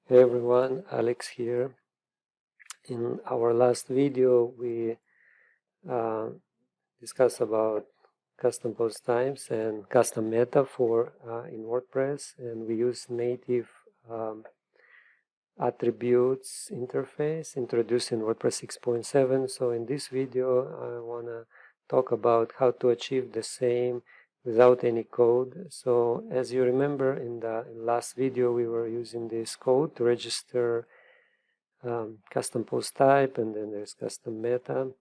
Hey everyone, Alex here. In our last video, we discussed about custom post types and custom meta for in WordPress, and we use native attributes interface introduced in WordPress 6.7. So in this video, I want to talk about how to achieve the same without any code. So as you remember, in the last video, we were using this code to register custom post type, and then there's custom meta,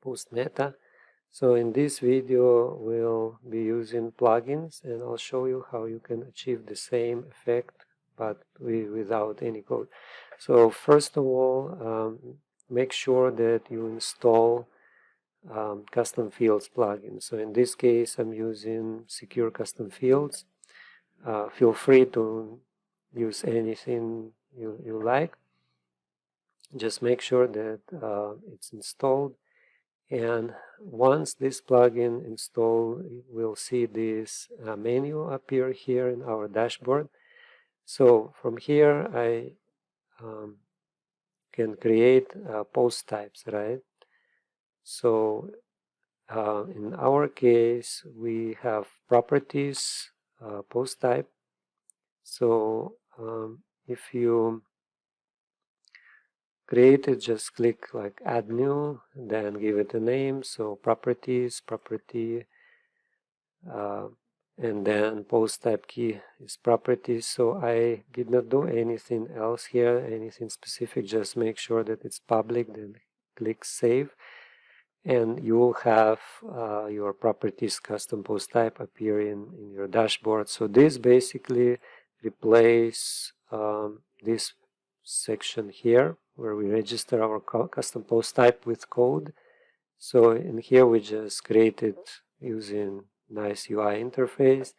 post meta. So in this video we'll be using plugins, and I'll show you how you can achieve the same effect but without any code. So first of all, make sure that you install custom fields plugin. So in this case I'm using secure custom fields. Feel free to use anything you like. Just make sure that it's installed, and once this plugin installed, we'll see this menu appear here in our dashboard. So from here I can create post types, right? So in our case we have properties post type. So if you create it, just click like add new, then give it a name. So properties, property, and then post type key is properties. So I did not do anything else here, anything specific, just make sure that it's public, then click save, and you will have your properties custom post type appearing in your dashboard. So this basically replaces this section here where we register our custom post type with code. So in here we just create it using nice UI interface,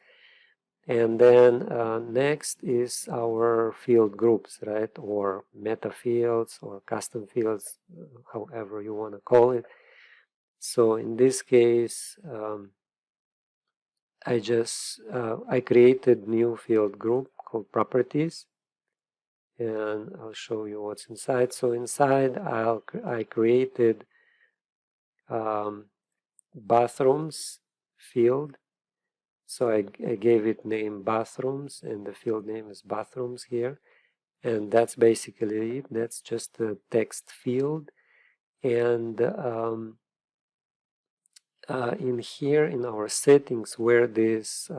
and then next is our field groups, right, or meta fields or custom fields, however you want to call it. So in this case I created new field group called properties, and I'll show you what's inside. So inside I created bathrooms field. So I gave it name bathrooms, and the field name is bathrooms here, and that's basically it. That's just a text field. And in here in our settings where this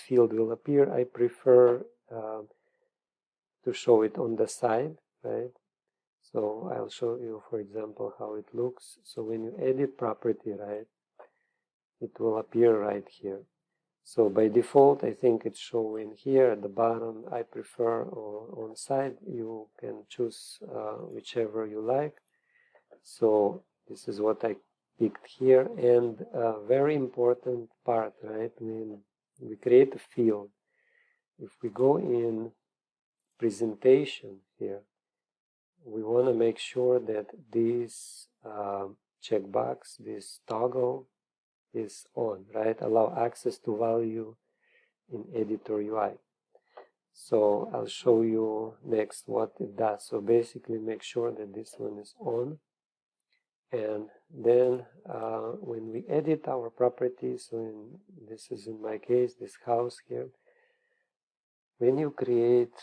field will appear, I prefer to show it on the side, right? So I'll show you, for example, how it looks. So when you edit property, right, it will appear right here. So by default, I think it's showing here at the bottom. I prefer on side. You can choose whichever you like. So this is what I picked here. And a very important part, right, when we create a field, if we go in presentation here, we want to make sure that this checkbox, this toggle, is on, right? Allow access to value in editor UI. So I'll show you next what it does. So basically make sure that this one is on, and then when we edit our properties, so this is in my case this house here, when you create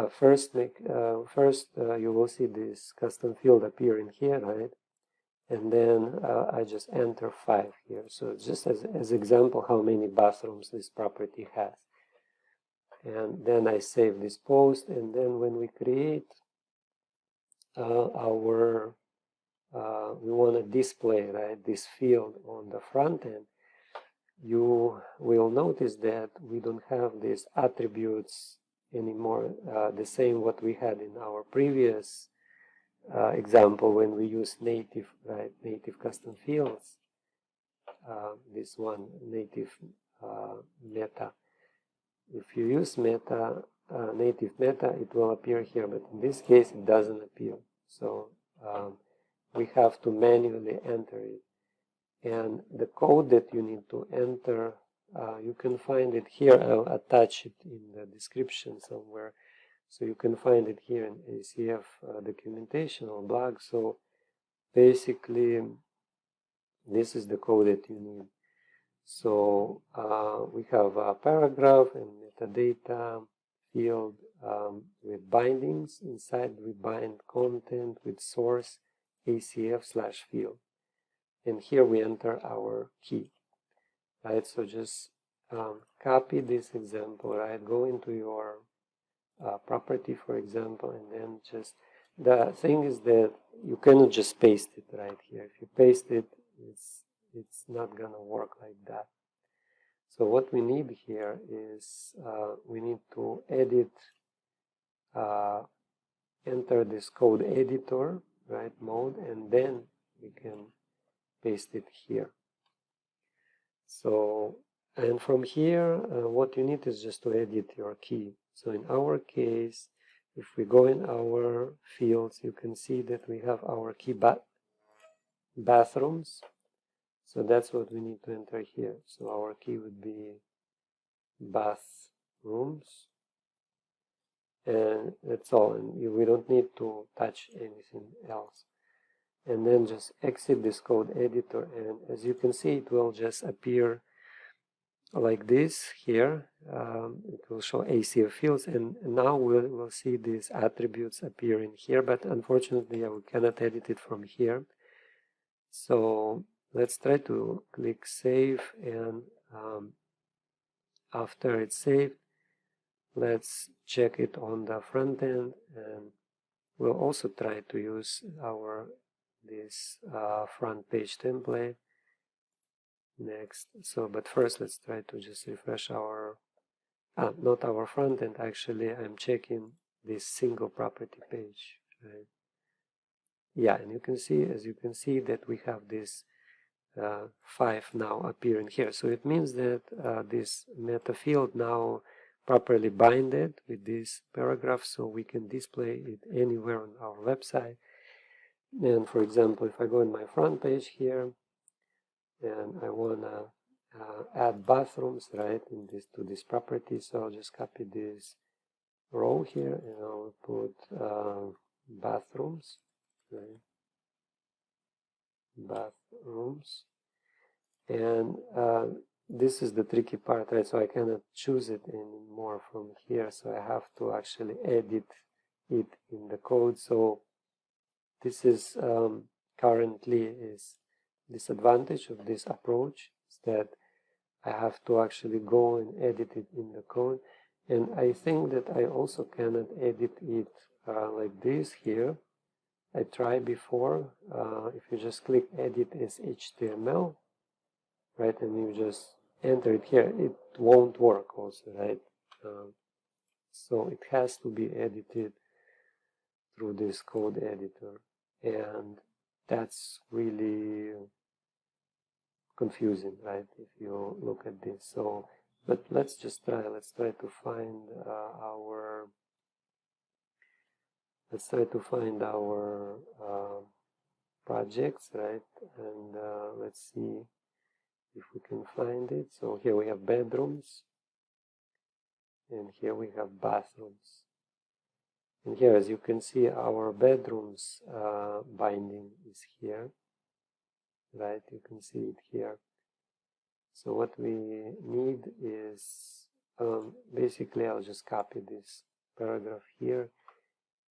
first you will see this custom field appearing here, right? And then I just enter 5 here. So just as example how many bathrooms this property has. And then I save this post, and then when we create our we want to display, right, this field on the front end, you will notice that we don't have these attributes anymore, the same what we had in our previous example when we use native, right, native custom fields. This one, native meta. If you use meta, native meta, it will appear here, but in this case it doesn't appear. So we have to manually enter it. And the code that you need to enter you can find it here. I'll attach it in the description somewhere, so you can find it here in ACF documentation or blog. So basically, this is the code that you need. So we have a paragraph and metadata field with bindings. Inside we bind content with source ACF/field, and here we enter our key. Right, so just copy this example, right? Go into your property, for example, and then just, the thing is that you cannot just paste it right here. If you paste it, it's not gonna work like that. So what we need here is we need to edit, enter this code editor, right, mode, and then we can paste it here. So, and from here, what you need is just to edit your key. So in our case, if we go in our fields, you can see that we have our key bathrooms. So that's what we need to enter here. So our key would be bathrooms. And that's all. And we don't need to touch anything else. And then just exit this code editor, and as you can see, it will just appear like this here. It will show ACF fields, and now we'll see these attributes appearing here, but unfortunately we cannot edit it from here. So let's try to click save, and after it's saved, let's check it on the front end, and we'll also try to use this front page template next. So, but first let's try to just refresh our, not our front end, actually I'm checking this single property page, right? Yeah, and you can see, as you can see, that we have this 5 now appearing here. So it means that this meta field now properly binded with this paragraph, so we can display it anywhere on our website. And for example, if I go in my front page here and I want to add bathrooms, right, to this property, so I'll just copy this row here and I'll put bathrooms, right? Bathrooms. And this is the tricky part, right? So I cannot choose it anymore from here, so I have to actually edit it in the code. So this is currently is disadvantage of this approach, is that I have to actually go and edit it in the code. And I think that I also cannot edit it like this here. I tried before. If you just click edit as HTML, right, and you just enter it here, it won't work also, right? So it has to be edited through this code editor, and that's really confusing, right, if you look at this. So, but let's try to find our projects, right, and let's see if we can find it. So here we have bedrooms, and here we have bathrooms. And here, as you can see, our bedrooms binding is here, right? You can see it here. So what we need is, basically, I'll just copy this paragraph here,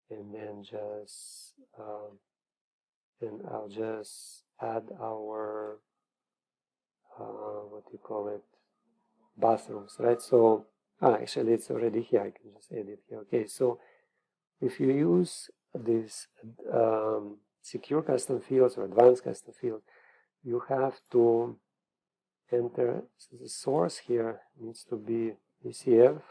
and then just, and I'll just add our, what do you call it, bathrooms, right? So, actually, it's already here. I can just edit here. Okay, so if you use this secure custom fields or advanced custom fields, you have to enter the source here needs to be ACF/field,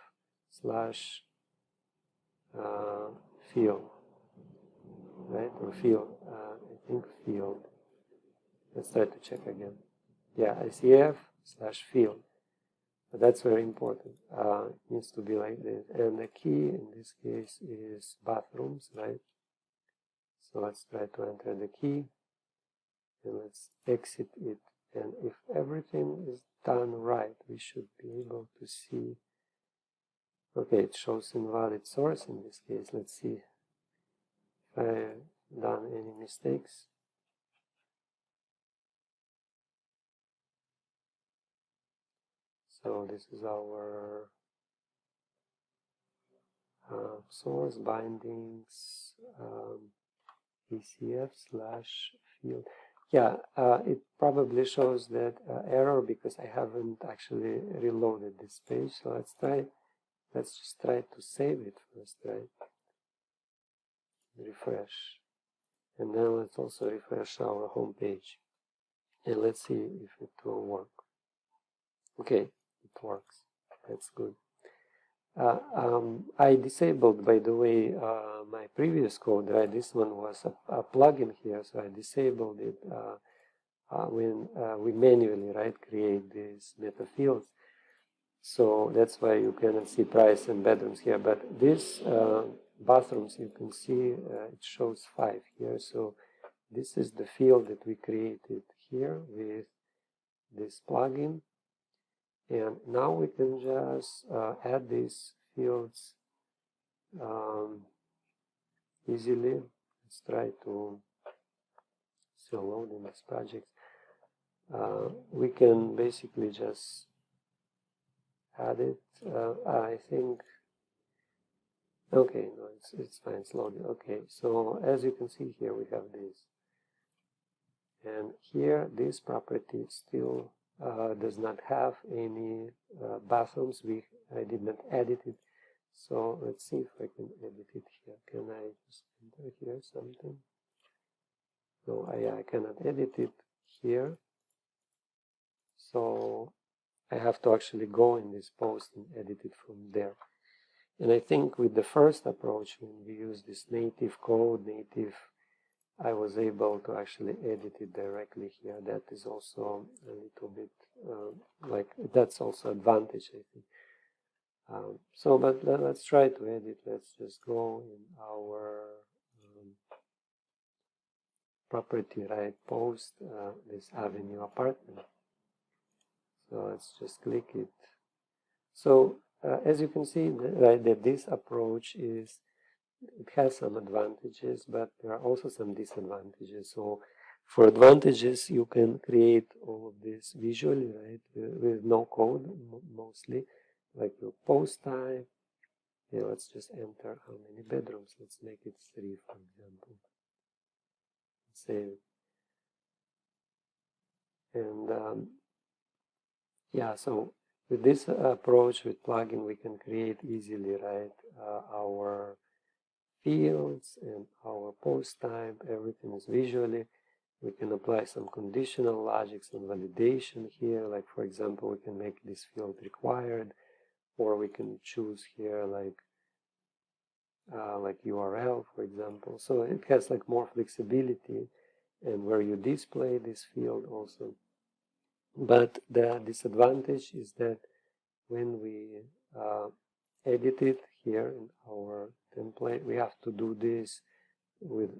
right? Or field, I think field. Let's try to check again. Yeah, ACF/field. But that's very important. It needs to be like this. And the key in this case is bathrooms, right? So let's try to enter the key, and let's exit it. And if everything is done right. We should be able to see. Okay, it shows invalid source in this case. Let's see if I've done any mistakes. So this is our source bindings ECF/field. Yeah, it probably shows that error because I haven't actually reloaded this page. So let's just try to save it first, right? Refresh. And then let's also refresh our home page. And let's see if it will work. Okay, it works. That's good. I disabled, by the way, my previous code, right? This one was a plugin here, so I disabled it when we manually, right, create these meta fields. So that's why you cannot see price and bedrooms here. But this bathrooms, you can see it shows 5 here. So this is the field that we created here with this plugin. And now we can just add these fields easily. Let's try to still load in this project. We can basically just add it. I think, okay, no, it's fine, it's loaded. Okay, so as you can see here, we have this. And here, this property still does not have any bathrooms. I did not edit it. So let's see if I can edit it here. Can I just enter here something? No, I cannot edit it here. So I have to actually go in this post and edit it from there. And I think with the first approach, when we use this native code, I was able to actually edit it directly here. That is also a little bit that's also advantage, I think. But let's try to edit. Let's just go in our property, right, post this avenue apartment. So let's just click it. So as you can see, right, that this approach it has some advantages, but there are also some disadvantages. So for advantages, you can create all of this visually, right, with no code mostly, like your post type. Yeah, let's just enter how many bedrooms. Let's make it 3, for example. Save. And yeah, so with this approach, with plugin, we can create easily, right, our fields and our post type. Everything is visually. We can apply some conditional logics and validation here. Like, for example, we can make this field required, or we can choose here like URL, for example. So it has like more flexibility, and where you display this field also. But the disadvantage is that when we edit it here in our template, we have to do this with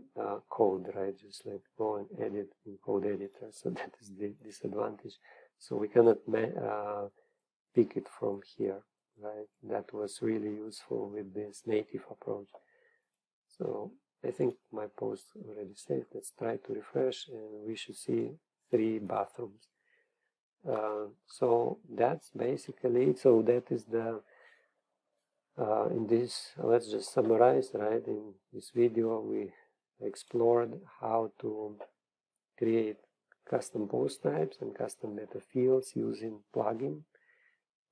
code, right? Just like go and edit in code editor. So that is the disadvantage. So we cannot pick it from here, right? That was really useful with this native approach. So I think my post already saved. Let's try to refresh, and we should see 3 bathrooms. So that's basically it. So that is the in this, let's just summarize, right? In this video, we explored how to create custom post types and custom meta fields using plugin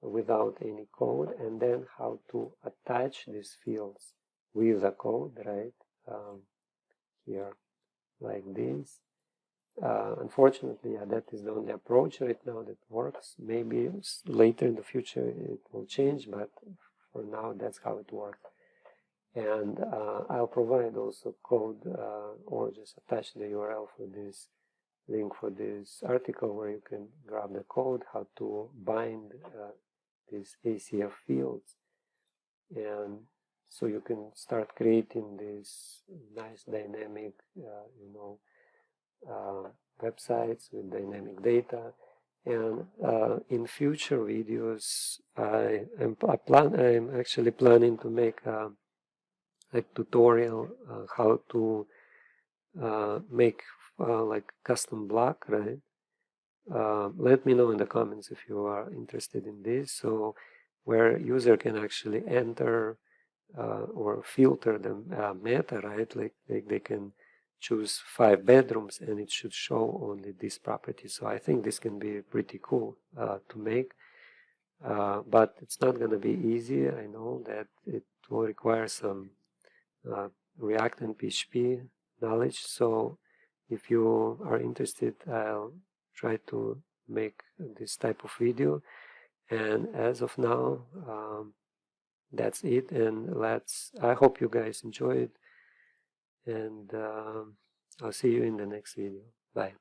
without any code, and then how to attach these fields with the code, right? Here, like this. Unfortunately, yeah, that is the only approach right now that works. Maybe later in the future it will change, but for now that's how it works. And I'll provide also code or just attach the URL for this link for this article where you can grab the code, how to bind these ACF fields. And so you can start creating this nice dynamic, websites with dynamic data. And in future videos, I'm actually planning to make a tutorial how to make like custom block, right? Let me know in the comments if you are interested in this. So where user can actually enter or filter the meta, right? Like they can choose 5 bedrooms and it should show only this property. So I think this can be pretty cool to make. But it's not going to be easy. I know that it will require some React and PHP knowledge. So if you are interested, I'll try to make this type of video. And as of now, that's it. And I hope you guys enjoyed. And I'll see you in the next video. Bye.